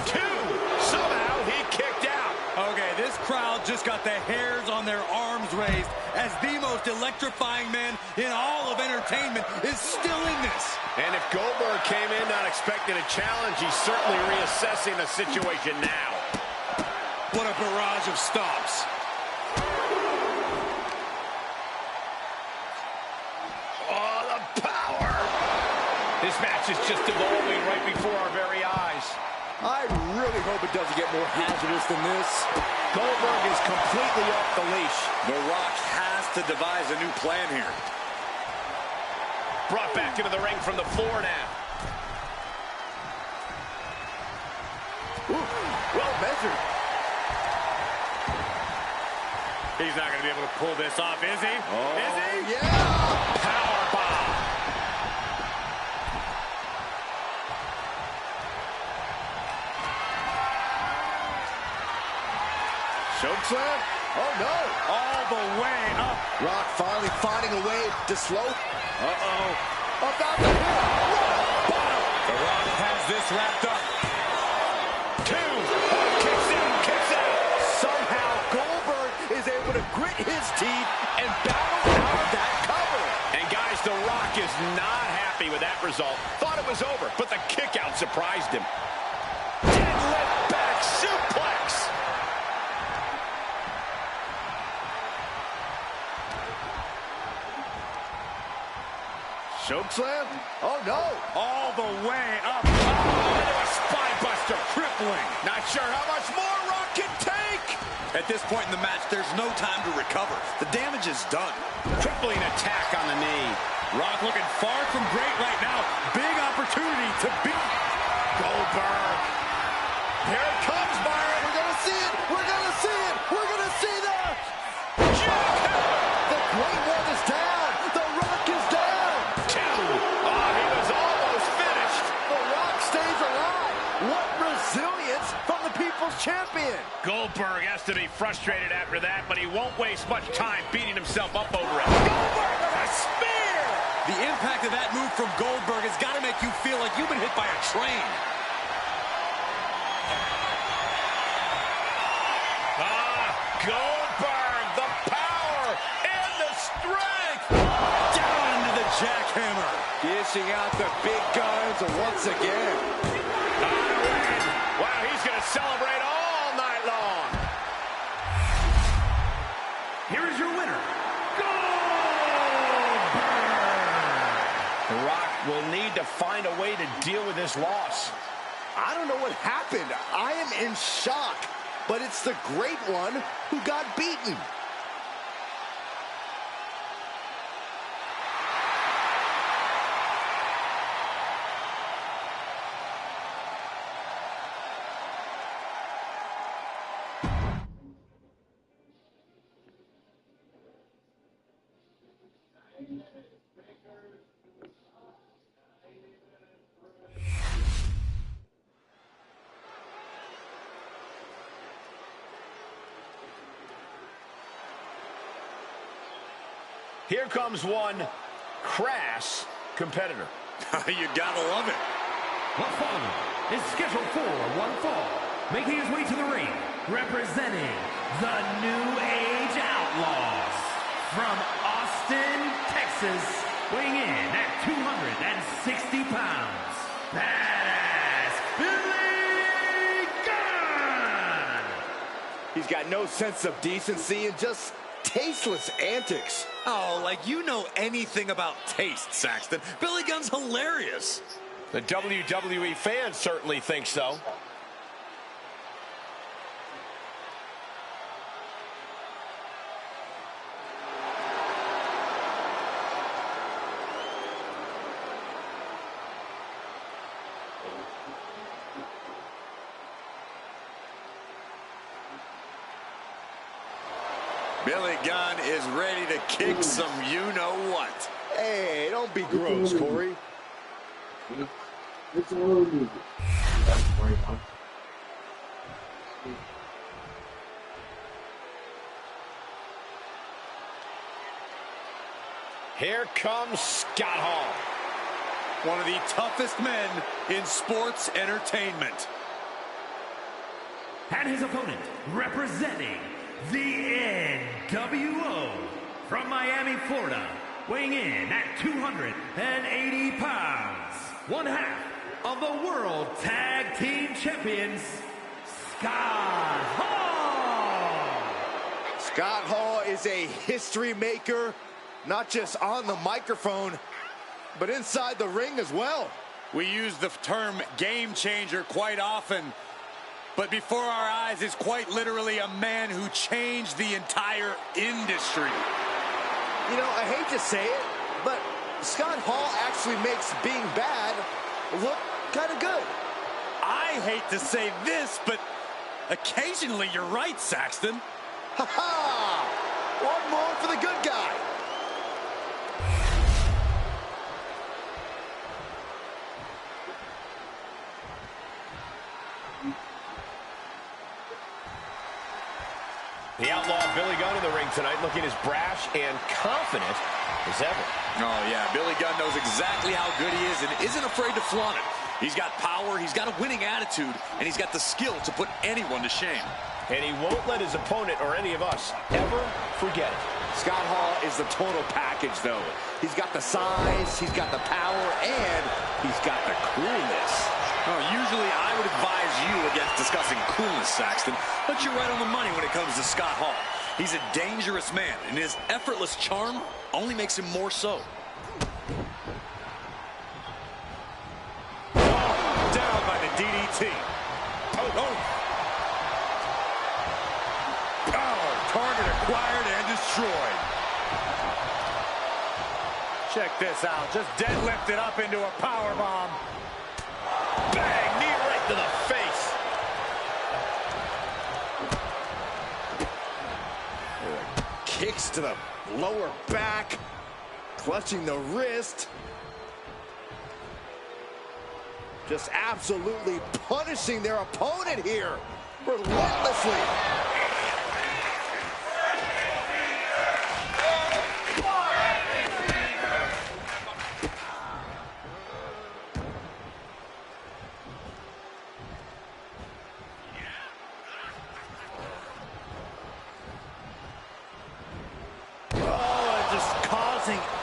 Two. Somehow he kicked out. Okay, this crowd just got the hairs on their arms raised as the most electrifying man in all of entertainment is still in this. And if Goldberg came in not expecting a challenge, he's certainly reassessing the situation now. What a barrage of stomps. Oh, the power. This match is just evolving right before our very eyes. I really hope it doesn't get more hazardous than this. Goldberg is completely off the leash. The Rock has to devise a new plan here. Brought back into the ring from the floor now. Ooh, well measured. He's not going to be able to pull this off, is he? Oh, is he? Yeah! Powerbomb. Chokeslam? Oh, no. All the way up. Rock finally finding a way to slow. Uh-oh. About to hit. Bottom. The Rock has this wrapped up. 2. Kicks out. Somehow Goldberg is able to grit his teeth and battle out of that cover. And guys, The Rock is not happy with that result. Thought it was over, but the kick out surprised him. Deadlift back suplex. Chokeslam? Oh, no. All the way up. Oh, into a spine buster. Crippling. Not sure how much more Rock can take. At this point in the match, there's no time to recover. The damage is done. Crippling attack on the knee. Rock looking far from great right now. Big opportunity to beat Goldberg. Here it comes, Byron. We're going to see it. We're going to see it. We're going to see that. Jackhammer. The Great One is down. The Rock is down. 2. Oh, he was almost finished. The Rock stays alive. What resilience from the People's Champion. Goldberg has to be frustrated after that, but he won't waste much time beating himself up over it. Goldberg with a spear. The impact of that move from Goldberg has got to make you feel like you've been hit by a train. Goldberg, the power and the strength. Down into the jackhammer. Dishing out the big guns once again. Wow, he's going to celebrate all night long. Here is your winner, The Rock will need to find a way to deal with this loss. I don't know what happened. I am in shock. But it's the Great One who got beaten. Here comes one crass competitor. You gotta love it. The following is scheduled for one fall. Making his way to the ring, representing the New Age Outlaws. From Austin, Texas, weighing in at 260 pounds. Badass Billy Gunn! He's got no sense of decency and just tasteless antics. Oh, like you know anything about taste, Saxton. Billy Gunn's hilarious. The WWE fans certainly think so. Billy Gunn is ready to kick some you-know-what. Hey, don't be gross, Corey. It's a little easy. That's 21. Here comes Scott Hall. One of the toughest men in sports entertainment. And his opponent, representing the NWO from Miami, Florida, weighing in at 280 pounds, one half of the World Tag Team Champions, Scott Hall. Scott Hall is a history maker, not just on the microphone, but inside the ring as well. We use the term game changer quite often, but before our eyes is quite literally a man who changed the entire industry. You know, I hate to say it, but Scott Hall actually makes being bad look kind of good. I hate to say this, but occasionally you're right, Saxton. Ha ha! Outlaw Billy Gunn in the ring tonight, looking as brash and confident as ever. Oh, yeah. Billy Gunn knows exactly how good he is and isn't afraid to flaunt it. He's got power, he's got a winning attitude, and he's got the skill to put anyone to shame. And he won't let his opponent or any of us ever forget it. Scott Hall is the total package, though. He's got the size, he's got the power, and he's got the coolness. Well, usually I would advise you against discussing coolness, Saxton, but you're right on the money when it comes to Scott Hall. He's a dangerous man, and his effortless charm only makes him more so. Down by the DDT. Target acquired and destroyed. Check this out. Just deadlifted up into a powerbomb. Bang! Knee right to the face. Kicks to the lower back, clutching the wrist. Just absolutely punishing their opponent here, relentlessly.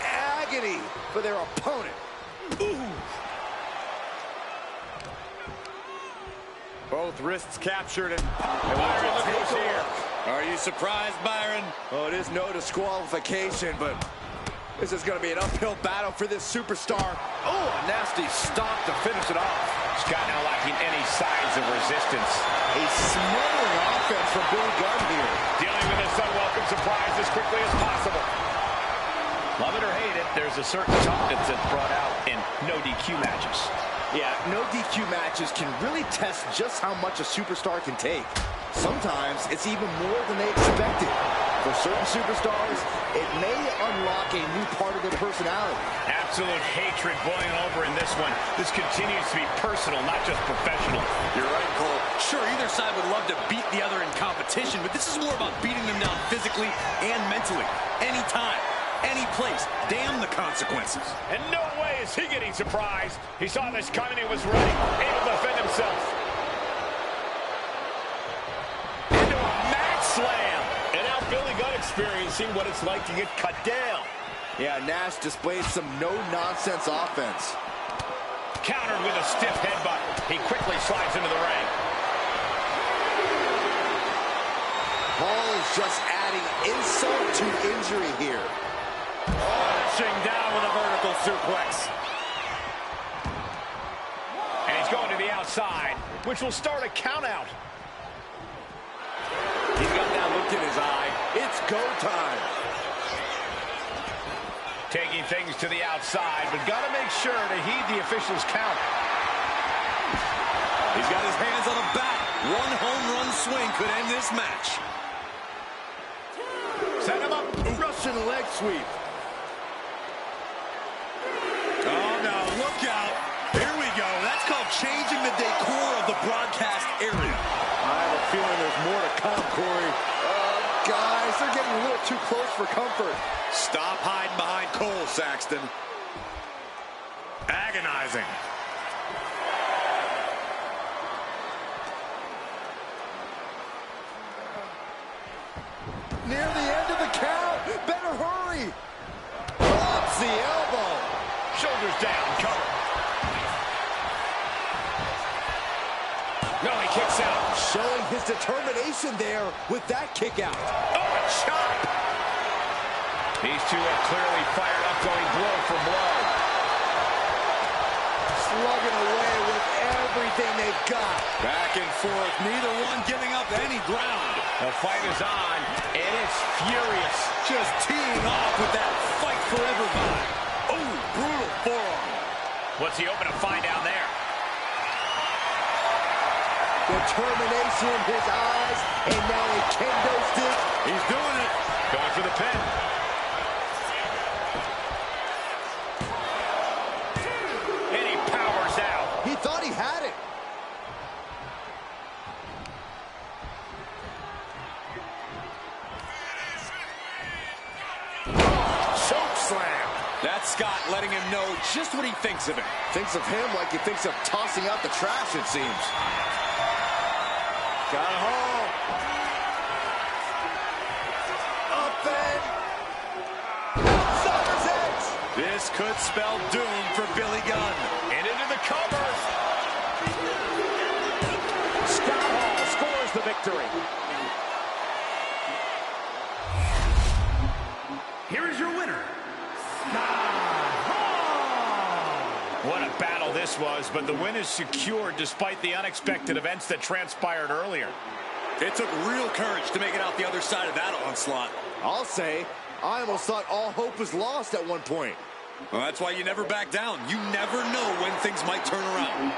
Agony for their opponent. Ooh. Both wrists captured and Byron, look who's here. Are you surprised, Byron? Oh, it is no disqualification, but this is going to be an uphill battle for this superstar. Oh, a nasty stop to finish it off. Scott now lacking any signs of resistance. A smothering offense from Billy Gunn here. Dealing with this unwelcome surprise as quickly as possible. Love it or hate it, there's a certain toughness that's brought out in no DQ matches. Yeah, no DQ matches can really test just how much a superstar can take. Sometimes it's even more than they expected. For certain superstars, it may unlock a new part of their personality. Absolute hatred boiling over in this one. This continues to be personal, not just professional. You're right, Cole. Sure, either side would love to beat the other in competition, but this is more about beating them down physically and mentally. Anytime, any place. Damn the consequences. And no way is he getting surprised. He saw this coming and was ready, able to defend himself. Into a mat slam. And now Billy Gunn experiencing what it's like to get cut down. Yeah, Nash displayed some no-nonsense offense. Countered with a stiff headbutt. He quickly slides into the ring. Hall is just adding insult to injury here. punching down with a vertical suplex. And he's going to the outside, which will start a count out. He's got that look in his eye. It's go time. Taking things to the outside, but got to make sure to heed the official's count. He's got his hands on a bat. One home run swing could end this match. Set him up. Russian leg sweep. Oh, no, look out. Here we go. That's called changing the decor of the broadcast area. I have a feeling there's more to come, Corey. Guys, they're getting a little too close for comfort. Stop hiding behind Cole, Saxton. Agonizing. Near the end of the count. Better hurry. Drops the elbow. Shoulders down, cover. No, he kicks out. Showing his determination there with that kick out. Oh, a chop. These two are clearly fired up, going blow for blow. Slugging away with everything they've got. Back and forth, neither one giving up any ground. The fight is on, and it's furious. Just teeing off with that fight forever vibe. Oh, brutal forearm. What's he hoping to find down there? Determination in his eyes, and now a kendo stick. He's doing it. Going for the pin. And he powers out. He thought he had it. That's Scott letting him know just what he thinks of him. Thinks of him like he thinks of tossing out the trash, it seems. Got a hole. Up and Summer's edge. This could spell doom for Billy Gunn. And into the cover. Scott Hall scores the victory. Here is your winner, Scott Hall. What a battle this was, but the win is secured despite the unexpected events that transpired earlier. It took real courage to make it out the other side of that onslaught. I'll say, I almost thought all hope was lost at one point. Well, that's why you never back down. You never know when things might turn around.